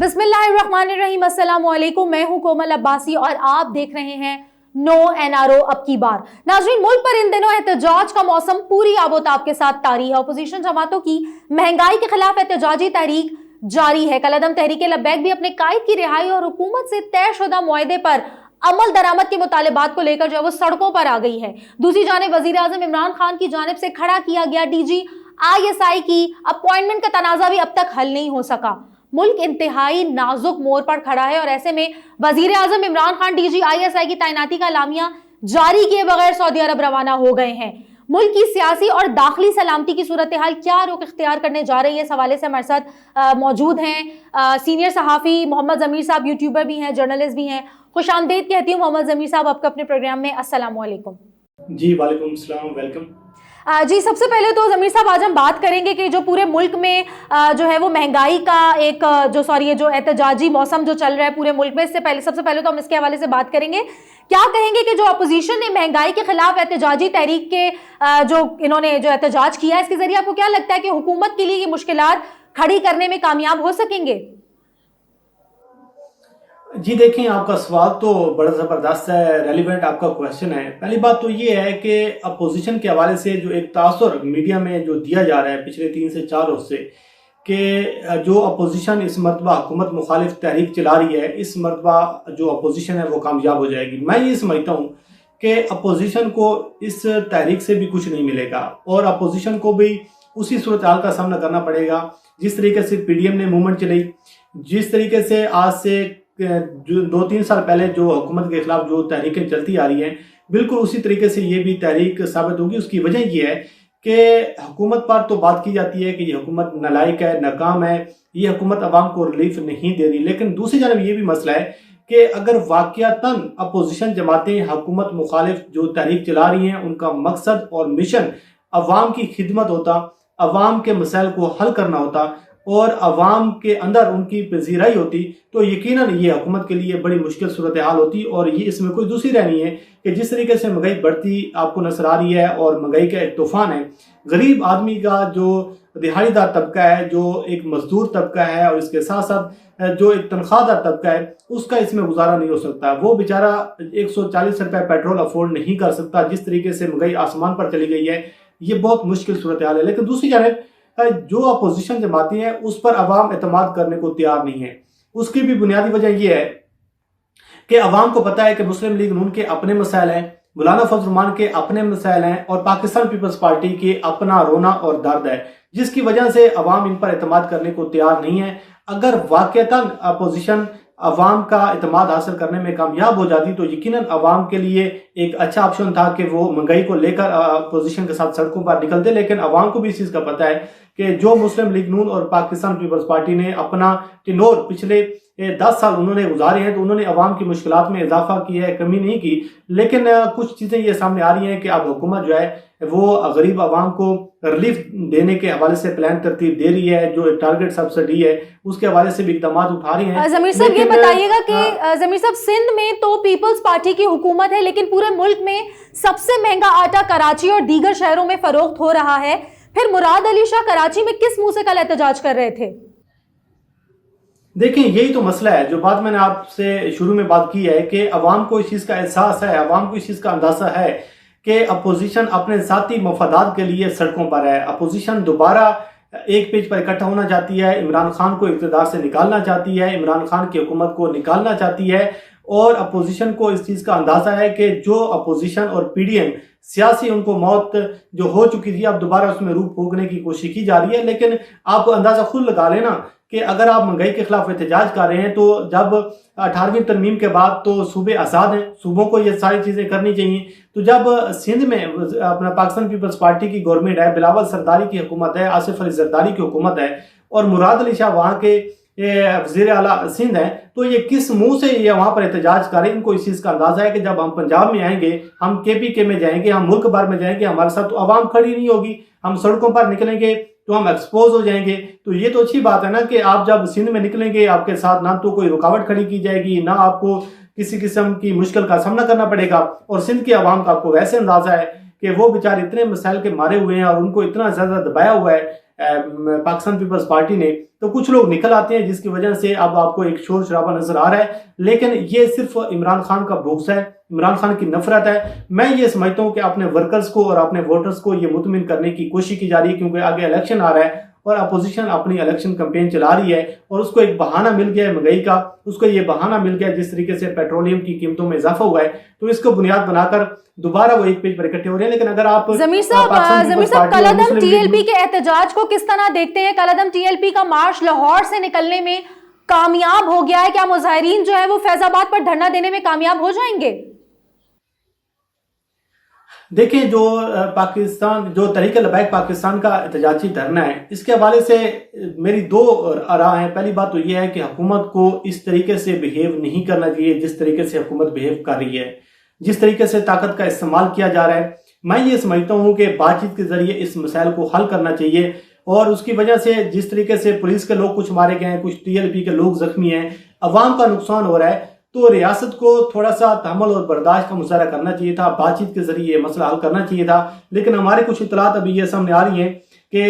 बिस्मिल्लाहिर्रहमानिर्रहीम, अस्सलाम वालेकुम। मैं हूं कोमल अब्बासी और आप देख रहे हैं नो एनआरओ अब की बार। नाज़रीन, मुल्क पर इन दिनों एहतजाज का मौसम पूरी आबोताब के साथ तारी है। अपोजिशन जमातों की महंगाई के खिलाफ एहतजाजी तहरीक जारी है। कलअदम तहरीक लब्बैक भी अपने कायद की रिहाई और हुकूमत से तयशुदा मुआहदे पर अमल दरामद के मुतालिबात को लेकर जो है वो सड़कों पर आ गई है। दूसरी जानिब वजीर आजम इमरान खान की जानिब से खड़ा किया गया DGISI की अपॉइंटमेंट का तनाज़ा भी अब तक हल नहीं हो सका। मुल्क इंतहाई नाजुक मोड़ पर खड़ा है और ऐसे में वजीर आजम इमरान खान DGISI की तैनाती का लामिया जारी किए बगैर सऊदी अरब रवाना हो गए हैं। मुल्क की सियासी और दाखिली सलामती की सूरत हाल क्या रुख इख्तियार करने जा रही है, इस हवाले से हमारे साथ मौजूद हैं सीनियर सहाफ़ी मोहम्मद ज़मीर साहब, यूट्यूबर भी हैं, जर्नलिस्ट भी हैं। खुशामदीद कहती हूँ मोहम्मद ज़मीर साहब आपको अपने प्रोग्राम में। अस्सलाम वालेकुम। जी वालेकुम सलाम, वेलकम। जी, सबसे पहले तो ज़मीर साहब आज हम बात करेंगे कि जो पूरे मुल्क में जो है वो महंगाई का एक ये जो एहतजाजी मौसम जो चल रहा है पूरे मुल्क में, इससे पहले सबसे पहले तो हम इसके हवाले से बात करेंगे। क्या कहेंगे कि जो अपोजिशन ने महंगाई के खिलाफ एहतजाजी तहरीक के जो इन्होंने जो एहतजाज किया है, इसके जरिए आपको क्या लगता है कि हुकूमत के लिए ये मुश्किलात खड़ी करने में कामयाब हो सकेंगे? जी देखें, आपका सवाल तो बड़ा ज़बरदस्त है, रेलिवेंट आपका क्वेश्चन है। पहली बात तो ये है कि अपोजिशन के हवाले से जो एक तासुर मीडिया में जो दिया जा रहा है पिछले 3 से 4 रोज से कि जो अपोजिशन इस मरतबा हुकूमत मुखालिफ तहरीक चला रही है, इस मरतबा जो अपोजिशन है वो कामयाब हो जाएगी। मैं ये समझता हूँ कि अपोजिशन को इस तहरीक से भी कुछ नहीं मिलेगा और अपोजिशन को भी उसी सूरत हाल का सामना करना पड़ेगा जिस तरीके से PDM ने मूवमेंट चलाई, जिस तरीके से आज से जो 2-3 साल पहले जो हुकूमत के खिलाफ जो तहरीकें चलती आ रही हैं, बिल्कुल उसी तरीके से ये भी तहरीक साबित होगी। उसकी वजह ये है कि हुकूमत पर तो बात की जाती है कि ये हुकूमत नालायक है, नाकाम है, ये हुकूमत अवाम को रिलीफ नहीं दे रही, लेकिन दूसरी जानब ये भी मसला है कि अगर वाकयातन अपोजिशन जमातें हुकूमत मुखालिफ जो तहरीक चला रही हैं उनका मकसद और मिशन अवाम की खिदमत होता, अवाम के मसाइल को हल करना होता और अवाम के अंदर उनकी पजीराई होती, तो यकीनन ये हुकूमत के लिए बड़ी मुश्किल सूरत हाल होती। और ये इसमें कोई दूसरी राय नहीं है कि जिस तरीके से महंगाई बढ़ती आपको नजर आ रही है और महंगाई का एक तूफान है, गरीब आदमी का जो दिहाड़ीदार तबका है, जो एक मजदूर तबका है और इसके साथ साथ जो एक तनख्वाहदार तबका है, उसका इसमें गुजारा नहीं हो सकता। वो बेचारा 140 रुपये पेट्रोल अफोर्ड नहीं कर सकता। जिस तरीके से महंगाई आसमान पर चली गई है, ये बहुत मुश्किल सूरत हाल है। लेकिन दूसरी जानब जो अपोजिशन जमाती है उस पर अवाम एतमाद करने को तैयार नहीं है। उसकी भी बुनियादी वजह यह है कि अवाम को पता है कि मुस्लिम लीग नून के अपने मसाइल हैं, मौलाना फजल रहमान के अपने मसाइल हैं और पाकिस्तान पीपल्स पार्टी के अपना रोना और दर्द है, जिसकी वजह से अवाम इन पर एतमाद करने को तैयार नहीं है। अगर वाकईतन अपोजिशन अवाम का एतमाद हासिल करने में कामयाब हो जाती तो यकीनन अवाम के लिए एक अच्छा ऑप्शन था कि वो महंगाई को लेकर अपोजिशन के साथ सड़कों पर निकलते। लेकिन अवाम को भी इस चीज़ का पता है कि जो मुस्लिम लीग नून और पाकिस्तान पीपल्स पार्टी ने अपना टिनोर पिछले 10 साल उन्होंने गुजारे हैं, तो उन्होंने अवाम की मुश्किलात में इजाफा किया है, कमी नहीं की। लेकिन कुछ चीज़ें ये सामने आ रही हैं कि अब हुकूमत जो है वो गरीब आवाम को रिलीफ देने के हवाले से प्लान तरतीब दे रही है, जो टारगेट सब्सिडी है उसके हवाले से भी इकदाम उठा रही हैं। ज़मीर साहब ये बताइएगा कि ज़मीर साहब, सिंध में तो पीपल्स पार्टी की हुकूमत है, लेकिन पूरे मुल्क में सबसे महंगा आटा कराची और दीगर शहरों में फरोख्त हो रहा है। फिर मुराद अली शाह कराची में किस मुंह से कल एहतजाज कर रहे थे? देखिए, यही तो मसला है जो बात मैंने आपसे शुरू में बात की है कि अवाम को इस चीज़ का एहसास है, अवाम को इस चीज़ का अंदाजा है कि अपोजिशन अपने ज़ाती मफादात के लिए सड़कों पर है। अपोजिशन दोबारा एक पेज पर इकट्ठा होना चाहती है, इमरान खान को इक़्तिदार से निकालना चाहती है, इमरान खान की हुकूमत को निकालना चाहती है। और अपोजिशन को इस चीज़ का अंदाज़ा है कि जो अपोजिशन और PDM सियासी उनको मौत जो हो चुकी थी, अब दोबारा उसमें रूप फूकने की कोशिश की जा रही है। लेकिन आप अंदाज़ा खुद लगा लेना कि अगर आप महंगाई के खिलाफ एहतजाज कर रहे हैं तो जब 18वीं तरमीम के बाद तो सूबे आज़ाद हैं, सूबों को ये सारी चीज़ें करनी चाहिए। तो जब सिंध में अपना पाकिस्तान पीपल्स पार्टी की गवर्नमेंट है, बिलावल सरदारी की हुकूमत है, आसिफ अली जरदारी की हुकूमत है और मुराद अली शाह वहाँ के वज़ीर आला सिंध हैं, तो ये किस मुंह से ये वहाँ पर एहतजाज करें? इनको इस चीज़ का अंदाजा है कि जब हम पंजाब में आएंगे, हम KPK में जाएंगे, हम मुल्क भर में जाएंगे, हमारे साथ तो आवाम खड़ी नहीं होगी, हम सड़कों पर निकलेंगे तो हम एक्सपोज हो जाएंगे। तो ये तो अच्छी बात है ना कि आप जब सिंध में निकलेंगे आपके साथ ना तो कोई रुकावट खड़ी की जाएगी, ना आपको किसी किस्म की मुश्किल का सामना करना पड़ेगा। और सिंध की आवाम का आपको वैसे अंदाजा है कि वो बेचारे इतने मसाइल के मारे हुए हैं और उनको इतना ज़्यादा दबाया हुआ है पाकिस्तान पीपल्स पार्टी ने, तो कुछ लोग निकल आते हैं जिसकी वजह से अब आपको एक शोर शराबा नजर आ रहा है। लेकिन ये सिर्फ इमरान खान का भूख है, इमरान खान की नफरत है। मैं ये समझता हूँ कि अपने वर्कर्स को और अपने वोटर्स को ये मुतमिन करने की कोशिश की जा रही है, क्योंकि आगे इलेक्शन आ रहा है और अपोजिशन अपनी इलेक्शन कैंपेन चला रही है और उसको एक बहाना मिल गया है महंगाई का, उसको ये बहाना मिल गया जिस तरीके से पेट्रोलियम की कीमतों में इजाफा हुआ है, तो इसको बुनियाद बनाकर दोबारा वो एक पेज पर इकट्ठे हो रहे हैं। लेकिन अगर आप जमीर साहब कलअदम टीएलपी के एहतजाज को किस तरह देखते हैं? कलअदम टीएलपी का मार्च लाहौर से निकलने में कामयाब हो गया है, क्या मुजाहिरीन जो है वो फैजाबाद पर धरना देने में कामयाब हो जाएंगे? देखें, जो पाकिस्तान जो तहरीक लबैक पाकिस्तान का एहतजाजी धरना है, इसके हवाले से मेरी दो राय है। पहली बात तो यह है कि हुकूमत को इस तरीके से बिहेव नहीं करना चाहिए जिस तरीके से हुकूमत बिहेव कर रही है, जिस तरीके से ताकत का इस्तेमाल किया जा रहा है। मैं ये समझता हूँ कि बातचीत के जरिए इस मसाइल को हल करना चाहिए और उसकी वजह से जिस तरीके से पुलिस के लोग कुछ मारे गए हैं, कुछ टीएलपी के लोग जख्मी हैं, अवाम का नुकसान हो रहा है, तो रियासत को थोड़ा सा तहम्मुल और बर्दाश्त का मुजाहरा करना चाहिए था, बातचीत के जरिए मसला हल करना चाहिए था। लेकिन हमारे कुछ इतलात अभी ये सामने आ रही हैं कि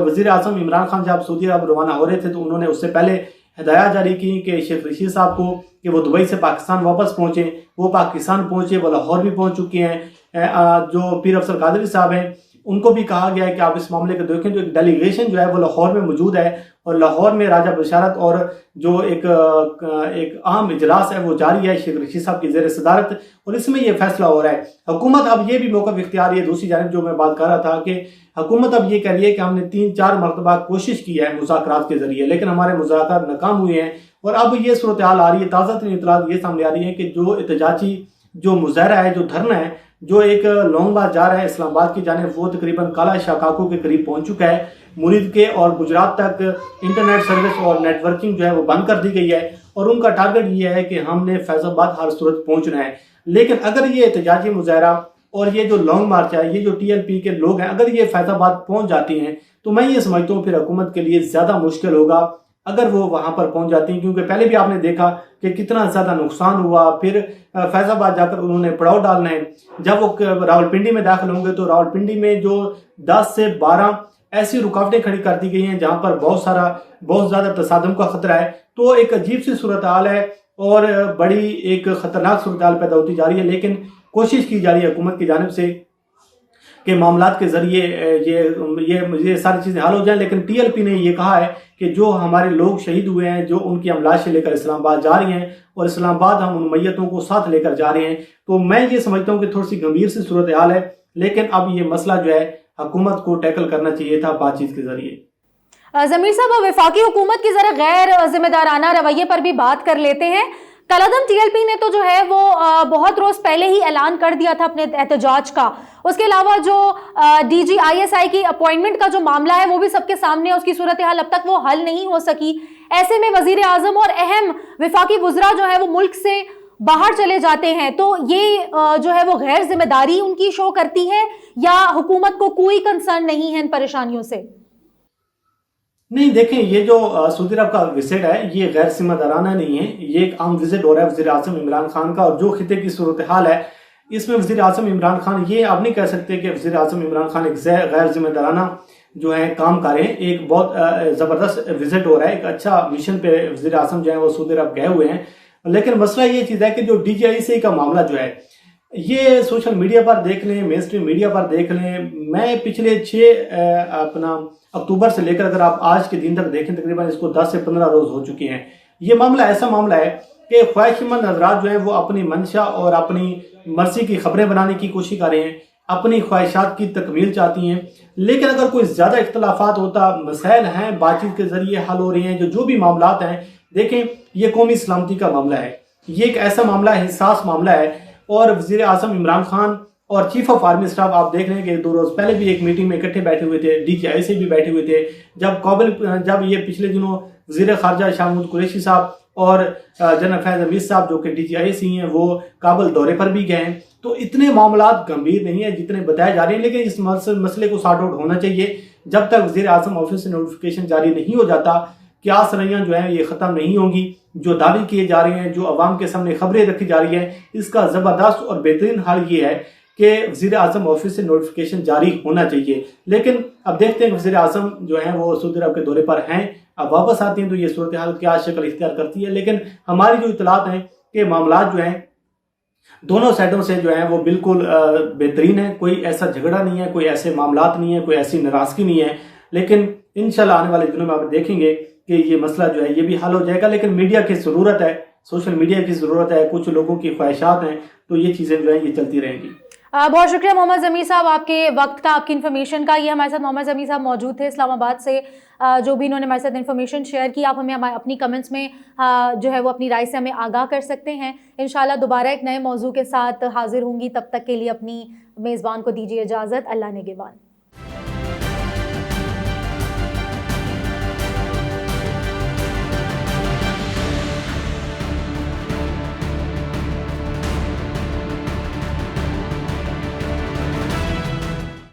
वज़ीर आज़म इमरान खान जब सऊदी अरब रवाना हो रहे थे तो उन्होंने उससे पहले हिदायत जारी की कि शेख रशीद साहब को कि वो दुबई से पाकिस्तान वापस पहुंचे। वो पाकिस्तान पहुंचे, वो लाहौर भी पहुंच चुके हैं। जो पीर अफसर कादरी साहब हैं उनको भी कहा गया है कि आप इस मामले को देखें। जो एक डेलीगेशन जो है वो लाहौर में मौजूद है और लाहौर में राजा बशारत और जो एक आम इजलास है वो जारी है शेख रशीद साहब की ज़ेर सदारत, और इसमें यह फैसला हो रहा है। हुकूमत अब ये भी मौक़िफ़ इख्तियार है। दूसरी जानिब जो मैं बात कर रहा था कि हुकूमत अब ये कह रही है कि हमने 3-4 मरतबा कोशिश की है मुज़ाकरात के जरिए, लेकिन हमारे मुज़ाकरात नाकाम हुए हैं। और अब ये सूरत हाल आ रही है, ताज़ा तरीन इत्तलात ये सामने आ रही है कि जो एहतजाजी जो मुजाहरा है, जो धरना है, जो एक लॉन्ग मार्च जा रहा है इस्लामाबाद की जानिब, वो तकरीबन काला शाकाको के करीब पहुंच चुका है। मुरीद के और गुजरात तक इंटरनेट सर्विस और नेटवर्किंग जो है वो बंद कर दी गई है और उनका टारगेट ये है कि हमने फैज़ाबाद हर सूरत पहुंचना है। लेकिन अगर ये एहतजाजी मुजाहरा और ये जो लॉन्ग मार्च है, ये जो टीएलपी के लोग हैं, अगर ये फैज़ाबाद पहुंच जाती हैं तो मैं ये समझता हूँ फिर हुकूमत के लिए ज़्यादा मुश्किल होगा अगर वो वहां पर पहुंच जाती हैं, क्योंकि पहले भी आपने देखा कि कितना ज्यादा नुकसान हुआ। फिर फैजाबाद जाकर उन्होंने पड़ाव डालना है। जब वो रावलपिंडी में दाखिल होंगे तो रावलपिंडी में जो 10 से 12 ऐसी रुकावटें खड़ी कर दी गई हैं जहां पर बहुत ज्यादा तसादम का खतरा है। तो एक अजीब सी सूरत हाल है और बड़ी एक खतरनाक सूरत हाल पैदा होती जा रही है। लेकिन कोशिश की जा रही है हुकूमत की जानिब से के मामलात के जरिए ये सारी चीजें हल हो जाएं। लेकिन टीएलपी ने ये कहा है कि जो हमारे लोग शहीद हुए हैं, जो उनकी अमलाशें लेकर इस्लामाबाद जा रही हैं और इस्लामाबाद हम उन मैयतों को साथ लेकर जा रहे हैं, तो मैं ये समझता हूँ कि थोड़ी सी गंभीर सी सूरत हाल है। लेकिन अब ये मसला जो है हुकूमत को टैकल करना चाहिए था बातचीत के जरिए। जमीर साहब, वफाकी हुकूमत की जरा गैर जिम्मेदाराना रवैये पर भी बात कर लेते हैं। कलअदम टीएलपी ने तो जो है वो बहुत रोज पहले ही ऐलान कर दिया था अपने एहतजाज का। उसके अलावा जो DGISI की अपॉइंटमेंट का जो मामला है वो भी सबके सामने है, उसकी सूरत हाल अब तक वो हल नहीं हो सकी। ऐसे में वजीर आजम और अहम वफाकी वुज़रा जो है वो मुल्क से बाहर चले जाते हैं, तो ये जो है वो गैर जिम्मेदारी उनकी शो करती है या हुकूमत को कोई कंसर्न नहीं है इन परेशानियों से? नहीं, देखें, ये जो सऊदी अरब का विजिट है ये गैर जिम्मेदाराना नहीं है। ये एक आम विजिट हो रहा है वज़ीर आज़म इमरान खान का, और जो खिते की सूरत हाल है इसमें वज़ीर आज़म इमरान खान, ये आप नहीं कह सकते कि वज़ीर आज़म इमरान खान एक गैर जिम्मेदाराना जो है काम कर रहे हैं। एक बहुत ज़बरदस्त विजिट हो रहा है, एक अच्छा मिशन पे वज़ीर आज़म जो है वो सऊदी अरब गए हुए हैं। लेकिन मसला ये चीज़ है कि जो DGISI का मामला जो है ये सोशल मीडिया पर देख लें, मेन स्ट्रीम मीडिया पर देख लें, मैं पिछले 6 अक्टूबर से लेकर अगर आप आज के दिन तक देखें तकरीबन इसको 10 से 15 रोज हो चुके हैं। ये मामला ऐसा मामला है कि ख्वाहिशमंद हज़रात जो है वो अपनी मंशा और अपनी मर्जी की खबरें बनाने की कोशिश कर रहे हैं, अपनी ख्वाहिशात की तकमील चाहती हैं। लेकिन अगर कोई ज़्यादा इख्तलाफात होता, मसाइल हैं बातचीत के जरिए हल हो रहे हैं, जो भी मामलात हैं, देखें ये कौमी सलामती का मामला है, ये एक ऐसा मामला है, हिसास मामला है। और वज़ीर आज़म इमरान खान और चीफ ऑफ आर्मी स्टाफ आप देख रहे हैं कि 2 रोज पहले भी एक मीटिंग में इकट्ठे बैठे हुए थे, DGISI भी बैठे हुए थे। जब ये पिछले दिनों वज़ीर ख़ारजा शाह महमूद कुरैशी साहब और जनरल फैज़ हमीद साहब जो कि DGISI हैं वो काबुल दौरे पर भी गए हैं। तो इतने मामलात गंभीर नहीं है जितने बताए जा रहे हैं, लेकिन इस मसले को सॉर्ट आउट होना चाहिए। जब तक वज़ीर आज़म ऑफिस से नोटिफिकेशन जारी नहीं हो जाता, क्या सरैयाँ जो है ये ख़त्म नहीं होंगी, जो दावे किए जा रहे हैं, जो अवाम के सामने खबरें रखी जा रही हैं, इसका ज़बरदस्त और बेहतरीन हल ये है कि वज़ीर आज़म ऑफिस से नोटिफिकेशन जारी होना चाहिए। लेकिन अब देखते हैं कि वज़ीर आज़म जो है वो सऊदी अरब के दौरे पर हैं, अब वापस आती हैं तो ये सूरत हाल क्या शक्ल इख्तियार करती है। लेकिन हमारी जो इतलात हैं कि मामला जो हैं दोनों साइडों से जो है वो बिल्कुल बेहतरीन है, कोई ऐसा झगड़ा नहीं है, कोई ऐसे मामलात नहीं है, कोई ऐसी नाराजगी नहीं है। लेकिन इंशाल्लाह आने वाले दिनों में आप देखेंगे कि ये मसला जो है ये भी हल हो जाएगा। लेकिन मीडिया की ज़रूरत है, सोशल मीडिया की ज़रूरत है, कुछ लोगों की ख्वाहिशात हैं, तो ये चीज़ें जो है ये चलती रहेंगी। बहुत शुक्रिया मोहम्मद ज़मीर साहब आपके वक्त का, आपकी इन्फॉर्मेशन का। ये हमारे साथ मोहम्मद ज़मीर साहब मौजूद थे इस्लामाबाद से, जो भी इन्होंने हमारे साथ इन्फॉर्मेशन शेयर की। आप हमें अपनी कमेंट्स में जो है वो अपनी राय से हमें आगाह कर सकते हैं। इंशाल्लाह दोबारा एक नए मौजू के साथ हाजिर होंगी, तब तक के लिए अपनी मेज़बान को दीजिए इजाज़त। अल्लाह निगहबान।